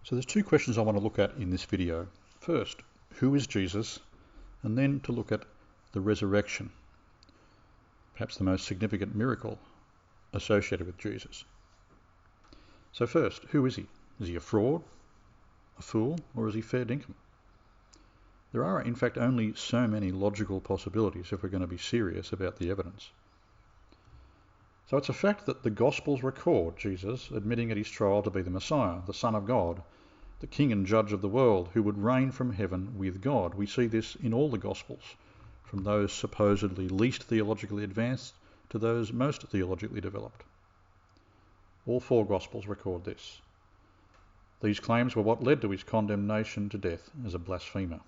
So there's two questions I want to look at in this video. First, who is Jesus? And then to look at the resurrection, perhaps the most significant miracle associated with Jesus. So first, who is he? Is he a fraud, a fool, or is he fair dinkum? There are in fact only so many logical possibilities if we're going to be serious about the evidence. So it's a fact that the Gospels record Jesus admitting at his trial to be the Messiah, the Son of God, the King and Judge of the world, who would reign from heaven with God. We see this in all the Gospels, from those supposedly least theologically advanced to those most theologically developed. All four Gospels record this. These claims were what led to his condemnation to death as a blasphemer.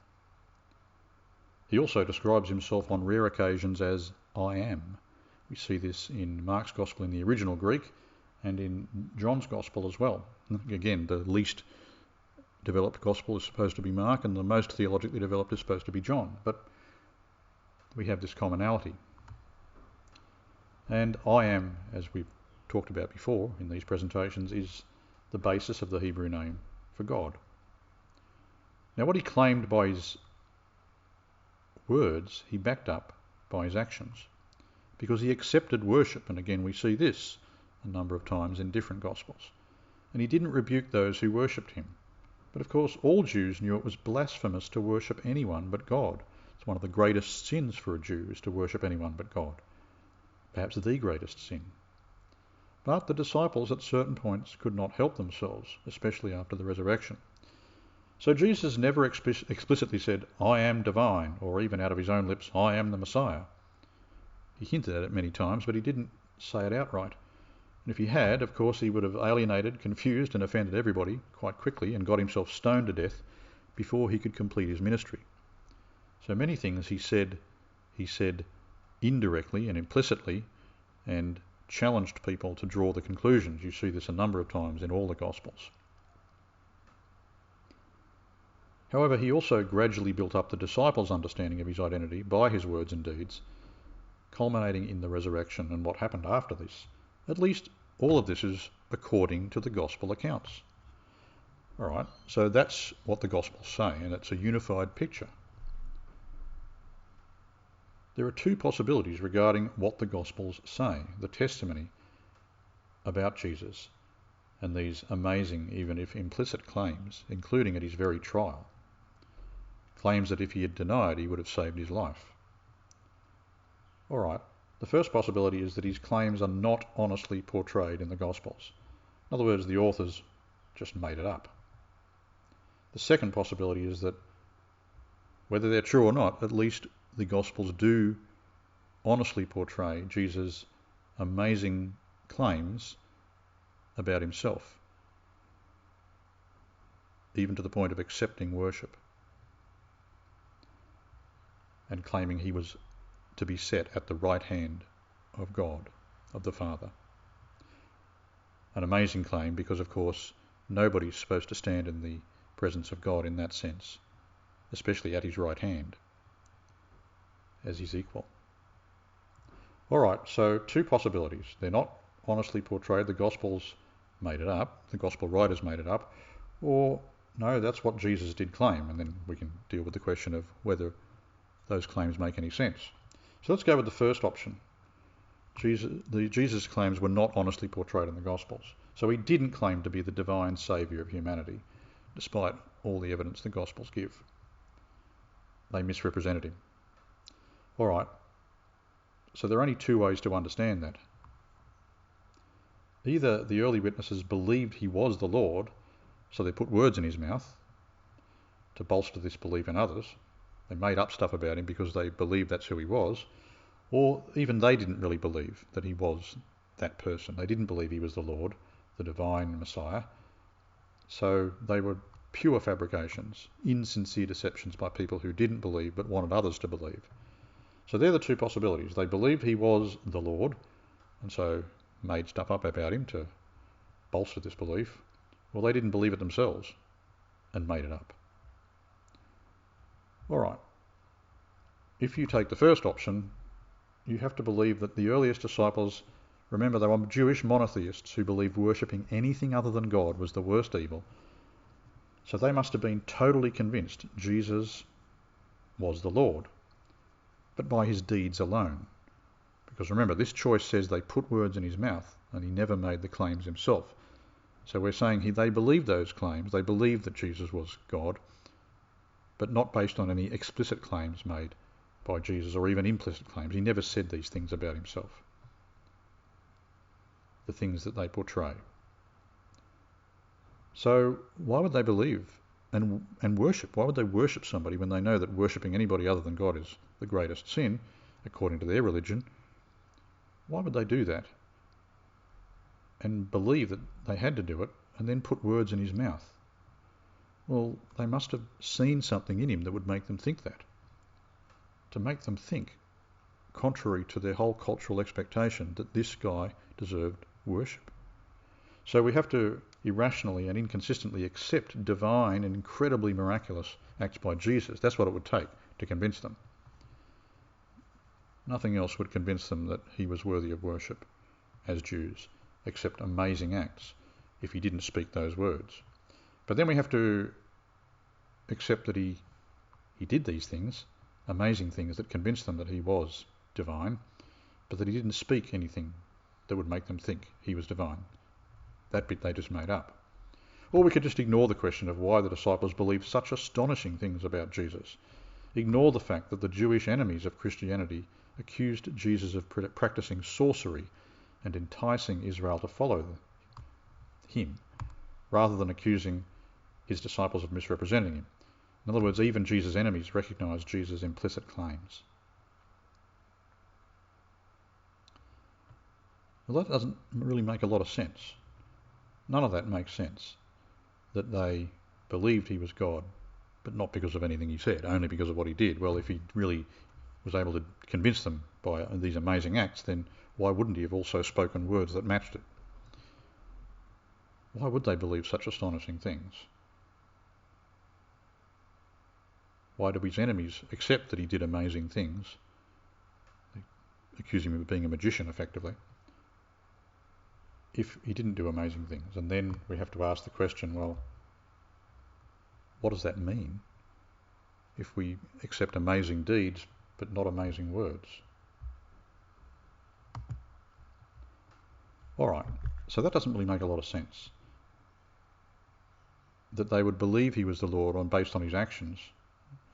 He also describes himself on rare occasions as I am. We see this in Mark's Gospel in the original Greek and in John's Gospel as well. Again, the least developed Gospel is supposed to be Mark and the most theologically developed is supposed to be John. But we have this commonality. And I am, as we've talked about before in these presentations, is the basis of the Hebrew name for God. Now, what he claimed by his words, he backed up by his actions, because he accepted worship. And again, we see this a number of times in different Gospels. And he didn't rebuke those who worshipped him. But of course, all Jews knew it was blasphemous to worship anyone but God. It's one of the greatest sins for a Jew, is to worship anyone but God. Perhaps the greatest sin. But the disciples at certain points could not help themselves, especially after the resurrection. So Jesus never explicitly said, I am divine, or even out of his own lips, I am the Messiah. He hinted at it many times, but he didn't say it outright. And if he had, of course, he would have alienated, confused and offended everybody quite quickly and got himself stoned to death before he could complete his ministry. So many things he said indirectly and implicitly, and challenged people to draw the conclusions. You see this a number of times in all the Gospels. However, he also gradually built up the disciples' understanding of his identity by his words and deeds, culminating in the resurrection and what happened after this. At least all of this is according to the Gospel accounts. All right, so that's what the Gospels say, and it's a unified picture. There are two possibilities regarding what the Gospels say, the testimony about Jesus and these amazing, even if implicit claims, including at his very trial. Claims that if he had denied, he would have saved his life. All right, the first possibility is that his claims are not honestly portrayed in the Gospels. In other words, the authors just made it up. The second possibility is that, whether they're true or not, at least the Gospels do honestly portray Jesus' amazing claims about himself, even to the point of accepting worship and claiming he was to be set at the right hand of God, of the Father. An amazing claim because, of course, nobody's supposed to stand in the presence of God in that sense, especially at his right hand, as his equal. All right, so two possibilities. They're not honestly portrayed, the Gospels made it up, the Gospel writers made it up, or no, that's what Jesus did claim, and then we can deal with the question of whether those claims make any sense. So let's go with the first option. Jesus' claims were not honestly portrayed in the Gospels. So he didn't claim to be the divine saviour of humanity, despite all the evidence the Gospels give. They misrepresented him. All right, so there are only two ways to understand that. Either the early witnesses believed he was the Lord, so they put words in his mouth to bolster this belief in others. They made up stuff about him because they believed that's who he was, or even they didn't really believe that he was that person. They didn't believe he was the Lord, the divine Messiah. So they were pure fabrications, insincere deceptions by people who didn't believe but wanted others to believe. So they're the two possibilities. They believed he was the Lord, and so made stuff up about him to bolster this belief, or they didn't believe it themselves and made it up. All right, if you take the first option, you have to believe that the earliest disciples, remember, they were Jewish monotheists who believed worshipping anything other than God was the worst evil, So they must have been totally convinced Jesus was the Lord, but by his deeds alone. Because remember, this choice says they put words in his mouth, and he never made the claims himself. So we're saying they believed those claims. They believed that Jesus was God, but not based on any explicit claims made by Jesus, or even implicit claims. He never said these things about himself, the things that they portray. So why would they believe and worship? Why would they worship somebody when they know that worshipping anybody other than God is the greatest sin, according to their religion? Why would they do that and believe that they had to do it and then put words in his mouth? Well, they must have seen something in him that would make them think that. To make them think, contrary to their whole cultural expectation, that this guy deserved worship. So we have to irrationally and inconsistently accept divine and incredibly miraculous acts by Jesus. That's what it would take to convince them. Nothing else would convince them that he was worthy of worship as Jews, except amazing acts, if he didn't speak those words. But then we have to accept that he did these things, amazing things that convinced them that he was divine, but that he didn't speak anything that would make them think he was divine. That bit they just made up. Or we could just ignore the question of why the disciples believed such astonishing things about Jesus. Ignore the fact that the Jewish enemies of Christianity accused Jesus of practicing sorcery and enticing Israel to follow him, rather than accusing his disciples of misrepresenting him. In other words, even Jesus' enemies recognised Jesus' implicit claims. Well, that doesn't really make a lot of sense. None of that makes sense, that they believed he was God, but not because of anything he said, only because of what he did. Well, if he really was able to convince them by these amazing acts, then why wouldn't he have also spoken words that matched it? Why would they believe such astonishing things? Why do his enemies accept that he did amazing things? They accuse him of being a magician, effectively, if he didn't do amazing things. And then we have to ask the question, well, what does that mean if we accept amazing deeds but not amazing words? All right, so that doesn't really make a lot of sense, that they would believe he was the Lord based on his actions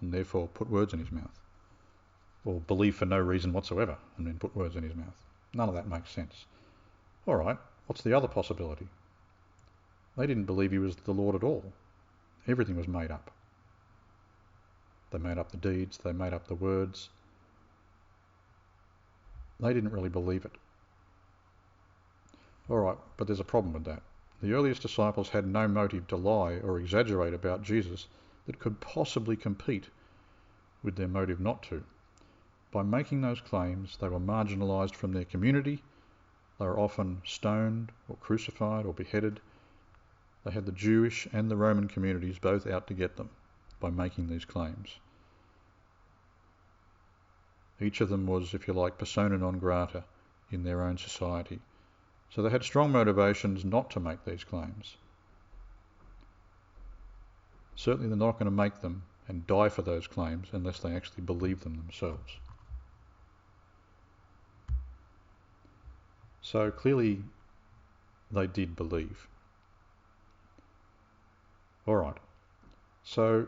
and therefore put words in his mouth, or believe for no reason whatsoever and then put words in his mouth. None of that makes sense. All right, what's the other possibility? They didn't believe he was the Lord at all. Everything was made up. They made up the deeds, they made up the words. They didn't really believe it. All right, but there's a problem with that. The earliest disciples had no motive to lie or exaggerate about Jesus that could possibly compete with their motive not to. By making those claims, they were marginalised from their community. They were often stoned or crucified or beheaded. They had the Jewish and the Roman communities both out to get them by making these claims. Each of them was, if you like, persona non grata in their own society. So they had strong motivations not to make these claims. Certainly they're not going to make them and die for those claims unless they actually believe them themselves. So clearly they did believe. All right, so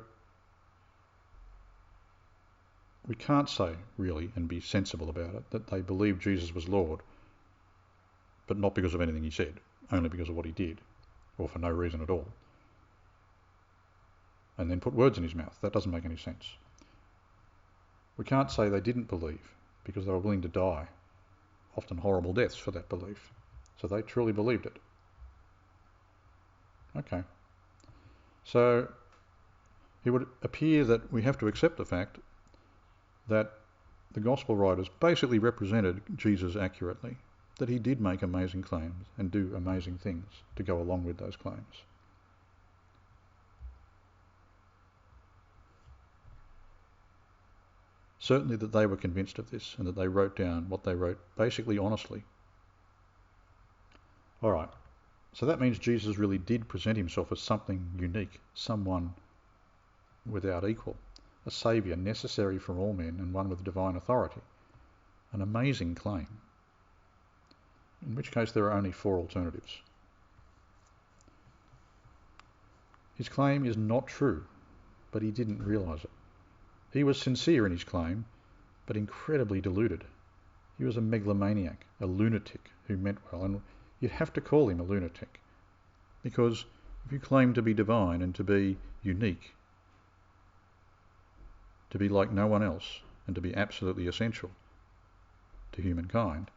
we can't say really and be sensible about it that they believed Jesus was Lord, but not because of anything he said, only because of what he did, or for no reason at all, and then put words in his mouth. That doesn't make any sense. We can't say they didn't believe because they were willing to die, often horrible deaths, for that belief. So they truly believed it. Okay. So it would appear that we have to accept the fact that the gospel writers basically represented Jesus accurately, that he did make amazing claims and do amazing things to go along with those claims. Certainly that they were convinced of this and that they wrote down what they wrote basically honestly. All right, So that means Jesus really did present himself as something unique, someone without equal, a saviour necessary for all men and one with divine authority. An amazing claim, in which case there are only four alternatives. His claim is not true, but he didn't realise it. He was sincere in his claim, but incredibly deluded. He was a megalomaniac, a lunatic who meant well, and you'd have to call him a lunatic, because if you claim to be divine and to be unique, to be like no one else, and to be absolutely essential to humankind,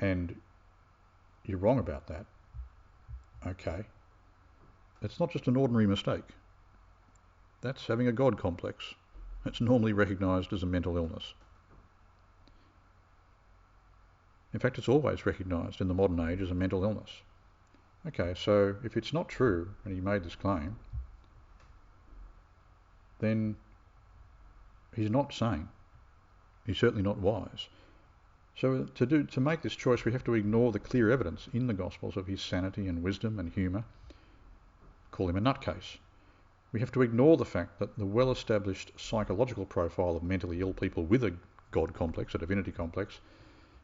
and you're wrong about that, okay, it's not just an ordinary mistake. That's having a God complex. It's normally recognised as a mental illness. In fact, it's always recognised in the modern age as a mental illness. Okay, so if it's not true and he made this claim, then he's not sane. He's certainly not wise. So to make this choice, we have to ignore the clear evidence in the Gospels of his sanity and wisdom and humour. Call him a nutcase. We have to ignore the fact that the well-established psychological profile of mentally ill people with a God complex, a divinity complex,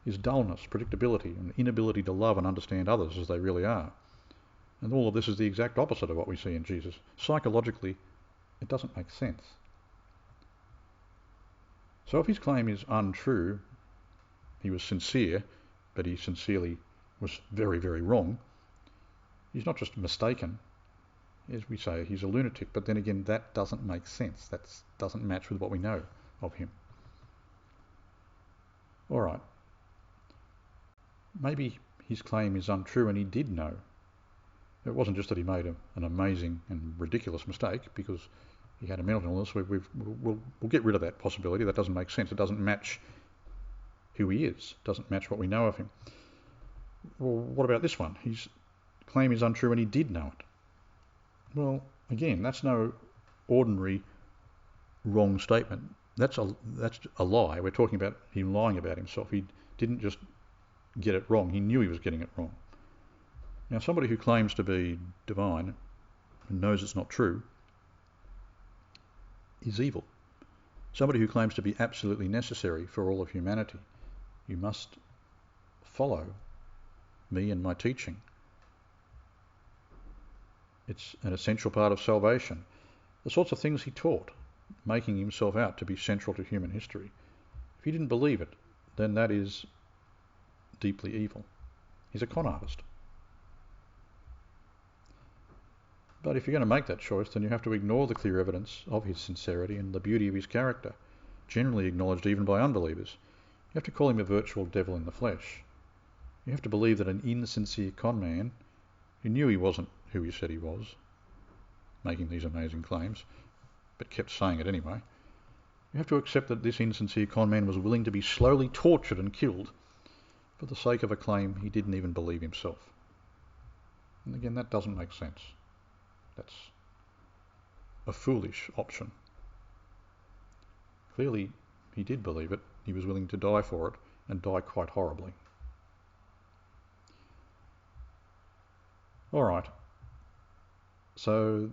is dullness, predictability, and inability to love and understand others as they really are. And all of this is the exact opposite of what we see in Jesus. Psychologically, it doesn't make sense. So if his claim is untrue, he was sincere, but he sincerely was very, very wrong, he's not just mistaken. As we say, he's a lunatic, but then again, that doesn't make sense. That doesn't match with what we know of him. All right. Maybe his claim is untrue and he did know. It wasn't just that he made an amazing and ridiculous mistake because he had a mental illness. We'll get rid of that possibility. That doesn't make sense. It doesn't match who he is. It doesn't match what we know of him. Well, what about this one? His claim is untrue and he did know it. Well, again, that's no ordinary wrong statement. That's a lie. We're talking about him lying about himself. He didn't just get it wrong. He knew he was getting it wrong. Now, somebody who claims to be divine and knows it's not true is evil. Somebody who claims to be absolutely necessary for all of humanity. You must follow me and my teaching. It's an essential part of salvation. The sorts of things he taught, making himself out to be central to human history. If he didn't believe it, then that is deeply evil. He's a con artist. But if you're going to make that choice, then you have to ignore the clear evidence of his sincerity and the beauty of his character, generally acknowledged even by unbelievers. You have to call him a virtual devil in the flesh. You have to believe that an insincere con man who knew he wasn't who he said he was, making these amazing claims, but kept saying it anyway. You have to accept that this insincere con man was willing to be slowly tortured and killed for the sake of a claim he didn't even believe himself. And again, that doesn't make sense. That's a foolish option. Clearly, he did believe it. He was willing to die for it, and die quite horribly. All right. So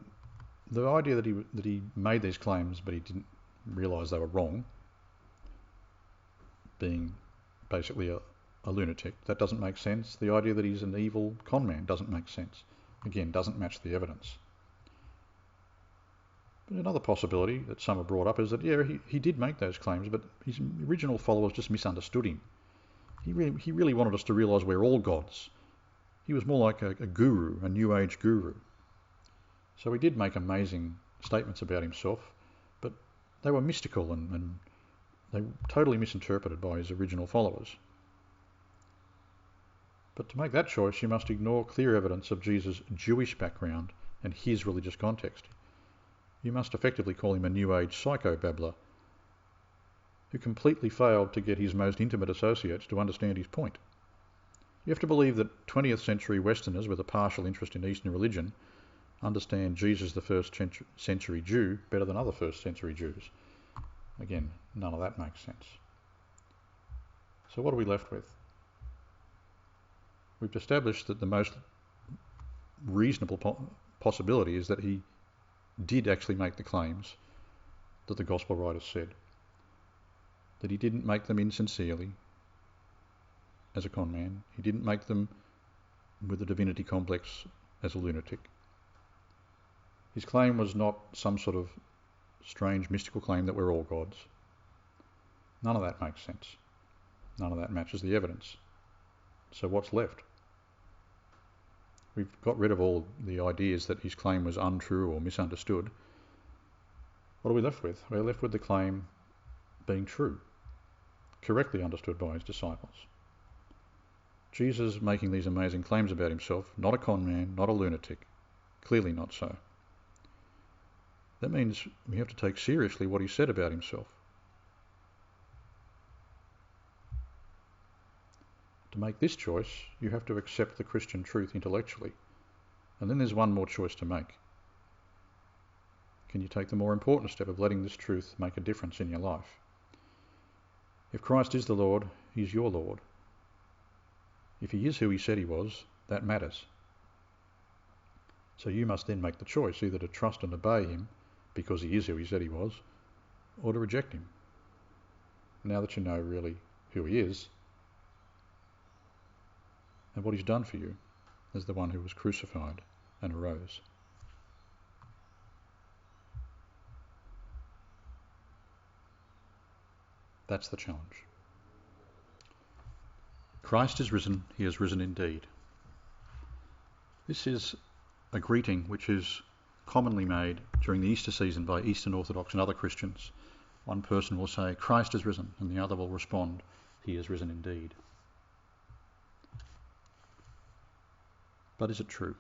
the idea that he made these claims but he didn't realise they were wrong, being basically a lunatic, that doesn't make sense. The idea that he's an evil con man doesn't make sense. Again, doesn't match the evidence. But another possibility that some have brought up is that, yeah, he did make those claims, but his original followers just misunderstood him. He really wanted us to realise we're all gods. He was more like a guru, a New Age guru. So he did make amazing statements about himself, but they were mystical and they were totally misinterpreted by his original followers. But to make that choice, you must ignore clear evidence of Jesus' Jewish background and his religious context. You must effectively call him a New Age psychobabbler who completely failed to get his most intimate associates to understand his point. You have to believe that 20th century Westerners with a partial interest in Eastern religion understand Jesus the first century Jew better than other first century Jews. Again, none of that makes sense. So what are we left with? we've established that the most reasonable possibility is that he did actually make the claims that the gospel writers said, that he didn't make them insincerely as a con man, he didn't make them with a divinity complex as a lunatic. His claim was not some sort of strange mystical claim that we're all gods. None of that makes sense. None of that matches the evidence. So what's left? We've got rid of all the ideas that his claim was untrue or misunderstood. What are we left with? We're left with the claim being true, correctly understood by his disciples. Jesus making these amazing claims about himself, not a con man, not a lunatic, clearly not so. That means we have to take seriously what he said about himself. To make this choice, you have to accept the Christian truth intellectually. And then there's one more choice to make. Can you take the more important step of letting this truth make a difference in your life? If Christ is the Lord, he's your Lord. If he is who he said he was, that matters. So you must then make the choice either to trust and obey him because he is who he said he was, or to reject him. Now that you know really who he is and what he's done for you as the one who was crucified and arose. That's the challenge. Christ is risen, he is risen indeed. This is a greeting which is commonly made during the Easter season by Eastern Orthodox and other Christians. One person will say, Christ is risen, and the other will respond, he is risen indeed. But is it true?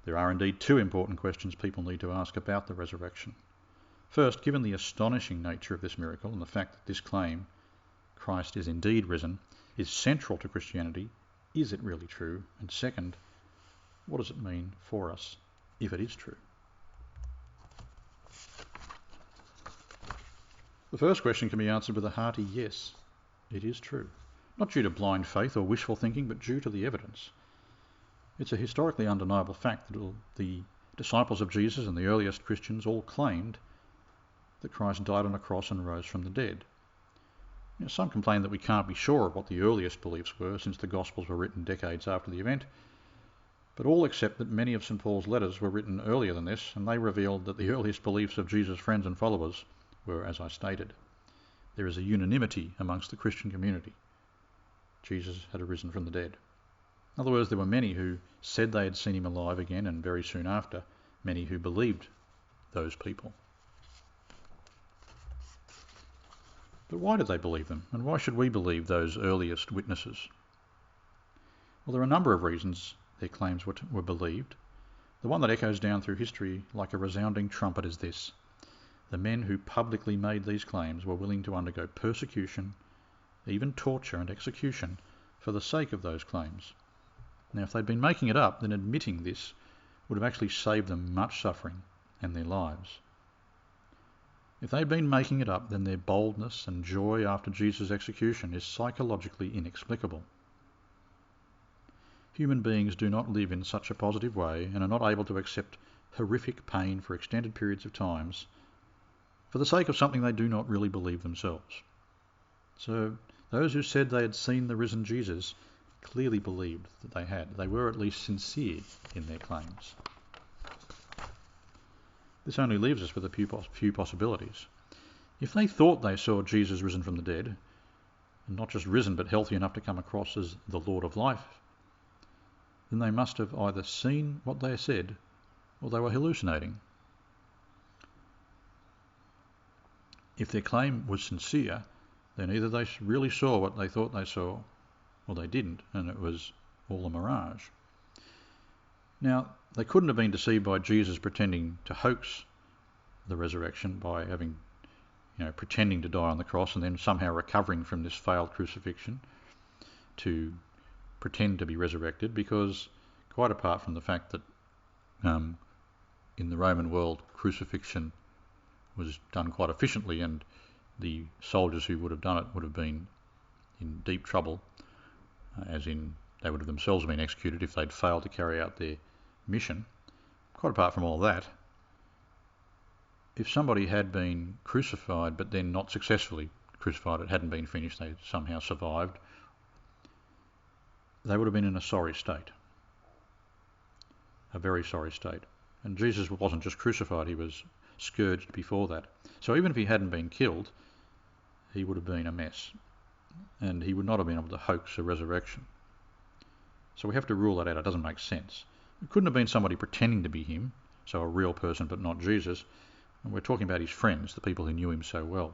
There are indeed two important questions people need to ask about the resurrection. First, given the astonishing nature of this miracle and the fact that this claim, Christ is indeed risen, is central to Christianity, is it really true? And second, what does it mean for us if it is true? The first question can be answered with a hearty yes, it is true. Not due to blind faith or wishful thinking, but due to the evidence. It's a historically undeniable fact that the disciples of Jesus and the earliest Christians all claimed that Christ died on a cross and rose from the dead. Some complain that we can't be sure of what the earliest beliefs were since the Gospels were written decades after the event, but all accept that many of St. Paul's letters were written earlier than this, and they revealed that the earliest beliefs of Jesus' friends and followers were as I stated. There is a unanimity amongst the Christian community. Jesus had arisen from the dead. In other words, there were many who said they had seen him alive again, and very soon after, many who believed those people. But why did they believe them? And why should we believe those earliest witnesses? Well, there are a number of reasons their claims were believed. The one that echoes down through history like a resounding trumpet is this: the men who publicly made these claims were willing to undergo persecution, even torture and execution, for the sake of those claims. Now, if they'd been making it up, then admitting this would have actually saved them much suffering and their lives. If they'd been making it up, then their boldness and joy after Jesus' execution is psychologically inexplicable. Human beings do not live in such a positive way and are not able to accept horrific pain for extended periods of times for the sake of something they do not really believe themselves. So those who said they had seen the risen Jesus clearly believed that they had. They were at least sincere in their claims. This only leaves us with a few possibilities. If they thought they saw Jesus risen from the dead, and not just risen but healthy enough to come across as the Lord of life, then they must have either seen what they said or they were hallucinating. If their claim was sincere, then either they really saw what they thought they saw, or they didn't, and it was all a mirage. Now, they couldn't have been deceived by Jesus pretending to hoax the resurrection by pretending to die on the cross and then somehow recovering from this failed crucifixion to pretend to be resurrected, because quite apart from the fact that in the Roman world crucifixion was done quite efficiently and the soldiers who would have done it would have been in deep trouble, as in they would have themselves been executed if they'd failed to carry out their mission. Quite apart from all that, if somebody had been crucified but then not successfully crucified, it hadn't been finished, they somehow survived, they would have been in a sorry state, a very sorry state. And Jesus wasn't just crucified, he was scourged before that. So even if he hadn't been killed, he would have been a mess, and he would not have been able to hoax a resurrection. So we have to rule that out. It doesn't make sense. It couldn't have been somebody pretending to be him, so a real person but not Jesus. And we're talking about his friends, the people who knew him so well.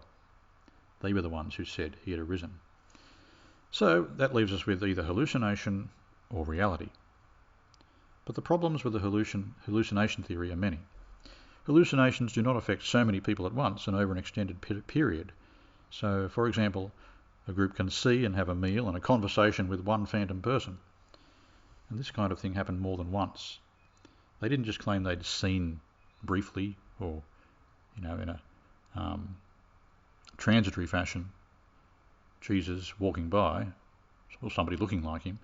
They were the ones who said he had arisen. So that leaves us with either hallucination or reality. But the problems with the hallucination theory are many. Hallucinations do not affect so many people at once and over an extended period. So, for example, a group can see and have a meal and a conversation with one phantom person. And this kind of thing happened more than once. They didn't just claim they'd seen briefly or, in a transitory fashion Jesus walking by, or somebody looking like him.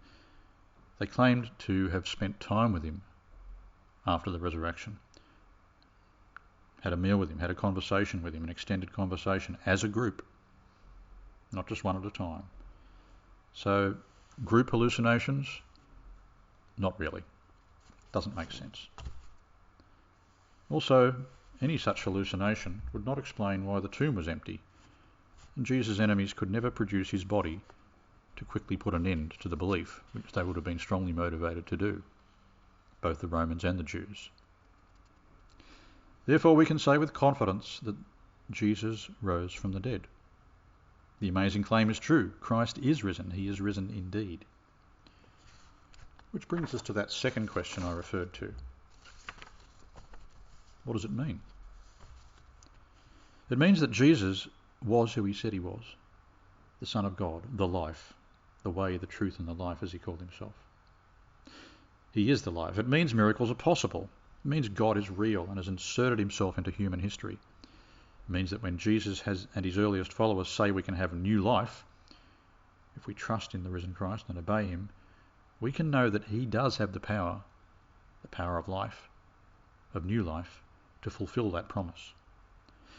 They claimed to have spent time with him after the resurrection, had a meal with him, had a conversation with him, an extended conversation as a group, not just one at a time. So group hallucinations, not really. Doesn't make sense. Also, any such hallucination would not explain why the tomb was empty, and Jesus' enemies could never produce his body to quickly put an end to the belief, which they would have been strongly motivated to do, both the Romans and the Jews. Therefore, we can say with confidence that Jesus rose from the dead. The amazing claim is true. Christ is risen. He is risen indeed. Which brings us to that second question I referred to. What does it mean? It means that Jesus was who he said he was, the Son of God, the life, the way, the truth and the life, as he called himself. He is the life. It means miracles are possible. It means God is real and has inserted himself into human history. It means that when Jesus and his earliest followers say we can have new life, if we trust in the risen Christ and obey him, we can know that he does have the power of life, of new life, to fulfill that promise.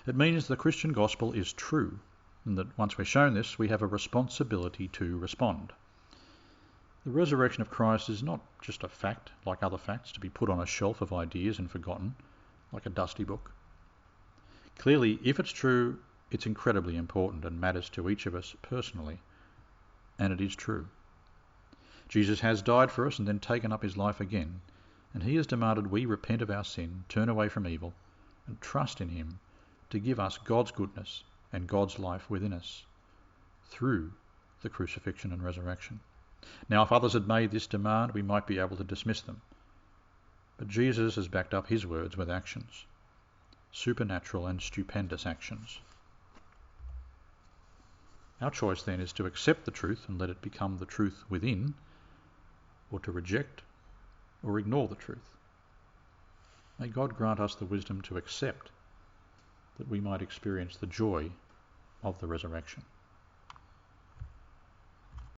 It means the Christian gospel is true, and that once we're shown this, we have a responsibility to respond. The resurrection of Christ is not just a fact like other facts to be put on a shelf of ideas and forgotten, like a dusty book. Clearly, if it's true, it's incredibly important and matters to each of us personally, and it is true. Jesus has died for us and then taken up his life again, and he has demanded we repent of our sin, turn away from evil, and trust in him to give us God's goodness and God's life within us through the crucifixion and resurrection. Now, if others had made this demand, we might be able to dismiss them. But Jesus has backed up his words with actions, supernatural and stupendous actions. Our choice then is to accept the truth and let it become the truth within, or to reject or ignore the truth. May God grant us the wisdom to accept, that we might experience the joy of the resurrection.